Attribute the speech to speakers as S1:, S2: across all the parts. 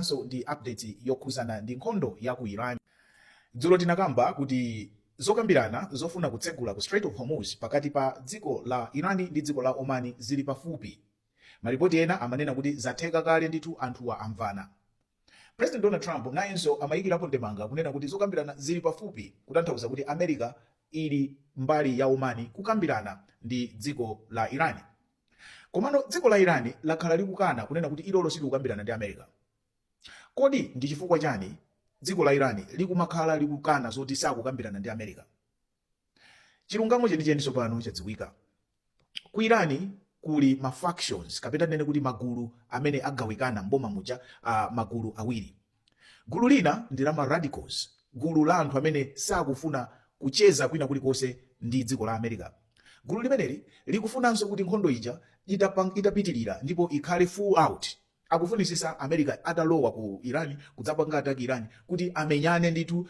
S1: tabweranso ndi update yokhuzana ndi nkhondo ya ku Iran. Dzulo tinakamba kuti zokambirana zofuna kutsegula ku Strait of Hormuz pakati pa dziko la Iran ndi dziko la Oman zili pafupi. Malipoti ena amanena kuti zatheka kale ndithu anthuwa amvana. President Donald Trump nayenso amayikirapo ndemanga kunena kuti zokambirana zili pafupi, kutanthauza kuti America ili mbali ya Oman kukambirana ndi dziko la Iran. Komano dziko la Iran lakhala likukana kunena kuti ilolo silikukambirana ndi America. Kodi ndi chifukwa chani dziko la Iran likumakhala likukana zoti sakukambirana ndi America? Chilungamo chenicheni pano chadziwika. Ku Iran kuli ma factions, kapena nene kuti magulu amene agawikana mboma muja, magulu awiri. Gulu lina ndi la ma radicals, gulu la anthu amene sakufuna kucheza kwina kulikonse ndi dziko la America. Gulu limeneli likufunanso kuti nkhondo ija itapitirira ndipo ikhale full out. Akufunisisa America atalowa ku Iran kudzapanga ataki Iran kuti amenyane ndithu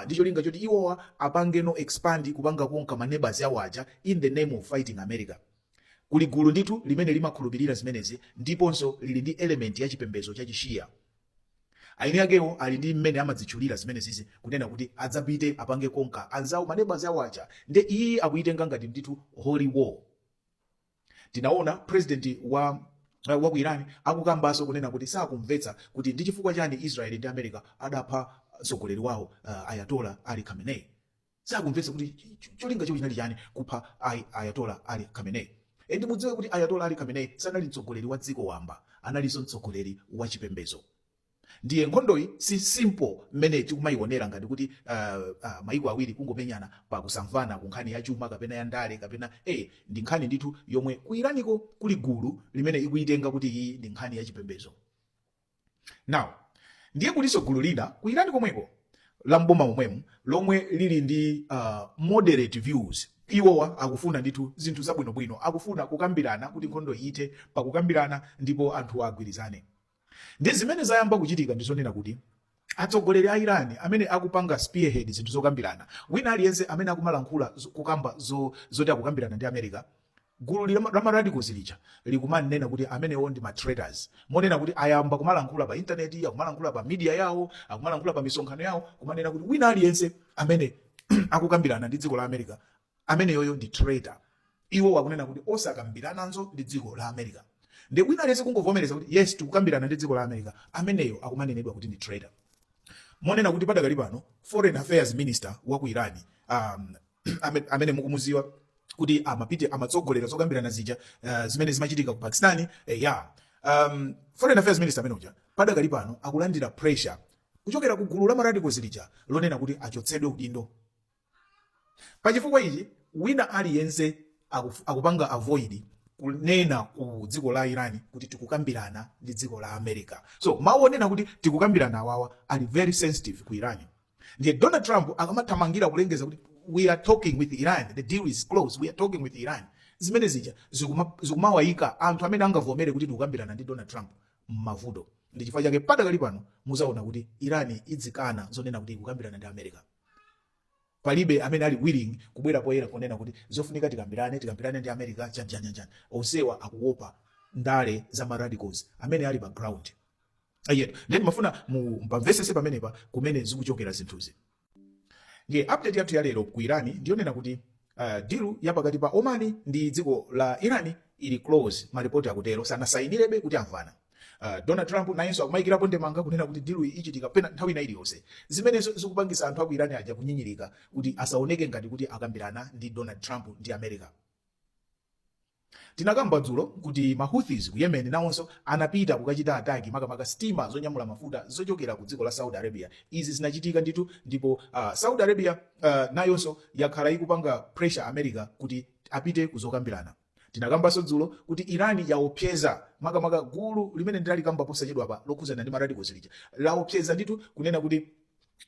S1: ndi cholinga choti iwowa apange no expand kupanga konka ma neighbors yawo aja in the name of fighting America. Kuli gulu ndithu limene limakhulupirira zimenezi ndiponso lili ndi element ya chipembedzo cha Shia. Aini akewo ali ndi mmene amadzitchulira zimenezi kunena kuti adzapite apange konka anzawo ma neighbors yawo aja, nde iyi akuitenga ngati ndithu holy war. Tinaona president wa ku Iran akukambaso kunena kuti sakumvetsa kuti ndi chifukwa chani Israel ndi America adapha mtsogoleri wawo Ayatollah Ali Khamenei. Sakumvetsa kuti cholinga chawo chinali chani kupha Ayatollah Ali Khamenei. Ndi mudziwe kuti Ayatollah Ali Khamenei sanali mtsogoleri wa dziko wamba, analinso mtsogoleri wa chipembedzo. Ndiye nkhondoyi si simple mmene tikumayionera ngati kuti maiko awiri kungomenyana pa kusamvana ku nkhani ya chuma kapena ya ndale kapena ndi nkhani ndithu yomwe ku Iraniko kuli gulu limene ikuitenga kuti iyi ndi nkhani ya chipembedzo. Now, ndiye kuliso gulu lina ku Iran komweko la mboma momwemo lomwe lili ndi moderate views. Iwowa akufuna ndithu zinthu zabwinobwino, akufuna kukambirana kuti nkhondo ite pakukambirana ndipo anthu agwirizane. Ndi zimene zayamba kuchitika ndizonena kuti atsogoleri a Iran amene akupanga spearhead zinthu zokambirana, wina aliyense amene akumalankhula kukamba zoti akukambirana ndi America, gulu la ma radicals lija likumanena kuti amenewo ndi ma traitors. Monena kuti ayamba kumalankhula pa internet, akumalankhula pa media yawo, akumalankhula pa misonkhano yawo, kumanena kuti wina aliyense amene akukambirana ndi dziko la America, amene yoyo ndi traitor. Iwo wakunena kuti osakambirananso ndi dziko la America. Ndi wina aliyense kungovomereza kuti yes tikukambirana ndi dziko la America, ameneyo akumanenedwa kuti ndi traitor. Monena kuti padakali pano foreign affairs minister wa ku Iran amene mukumuziwa kuti amatsogolera zokambirana zija zimene zimachitika ku Pakistan, foreign affairs minister amene uja padakali pano akulandira pressure kuchokera ku gulu la ma radicals lija lonena kuti achotsedwe udindo. Pachifukwa ichi wina aliyense akupanga avoid kunena ku dziko la Iran kuti tikukambirana ndi dziko la America. So maonena kuti tikukambirana awawa ali very sensitive ku Iran. Ndiye Donald Trump akamathamangira kulengeza kuti we are talking with Iran, the deal is closed, we are talking with Iran. Zimene zija zikumawayika anthu amene angavomere kuti tikukambirana ndi Donald Trump m'mavuto. Ndi chifukwa chake padakali pano muzaona kuti Iran idzikana zonena kuti ikukambirana ndi America. Palibe amene ali willing kubwera poyera kunena kuti zofunika tikambirane ndi America chanjanjanjan. Onsewa akuopa ndale za ma radicals amene ali background. Then mafuna mpamvesese pamenepa kumene zikuchokera zinthuzi. Ndiye update yathu ya lero ku Iran ndionena kuti deal ya pakati pa Oman ndi dziko la Iran ili close, maripoti akutero sanasayinirebe kuti amvana. Donald Trump nayenso akumayikirapo ndemanga kunena kuti deal ichitika pena nthawi ina iliyonse. Zimene zikupangisa anthu a ku Iran aja kunyinyirika kuti asaoneke ngati kuti akambirana ndi Donald Trump ndi America. Tinakamba dzulo kuti ma Houthis ku Yemen nawonso anapita kukachita ataki makamaka steamer zonyamula mafuta zochokera ku dziko la Saudi Arabia. Izi zinachitika ndithu ndipo Saudi Arabia nayonso yakhala ikupanga pressure America kuti apite kuzokambirana. Tinakambanso dzulo kuti Iran yaopseza makamaka gulu limene ndinalikamba posachedwa pa lokhuzana ndi ma radicals lija laopseza ndithu kunena kuti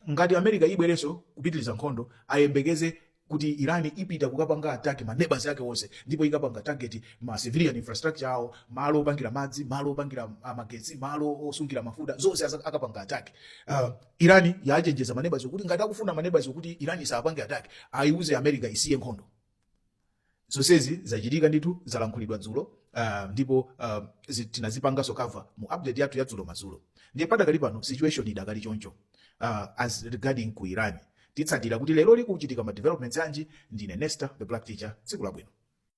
S1: ngati America ibwereso kupitiriza nkhondo ayembekeze kuti Iran ipita kukapanga attack ma neighbors yake wonse, ndipo ikapanga target ma civilian infrastructure awo, malo opangira madzi, malo opangira magetsi, malo osungira mafuta, zonse akapanga attack. Iran yachenjeza ma neighbors kuti ngati akufuna ma neighbors kuti Iran isapange attack ayiuze America isiye nkhondo. Zonsezi zachitika ndithu zalankhulidwa dzulo ndipo tinazipanganso cover mu update yathu ya dzulo madzulo. Ndiye padakali pano situation idakali choncho as regarding ku Iran. Titsatira kuti lero likuchitika ma developments yanji. Ndine Nesta the Black Teacher, tsiku labwino.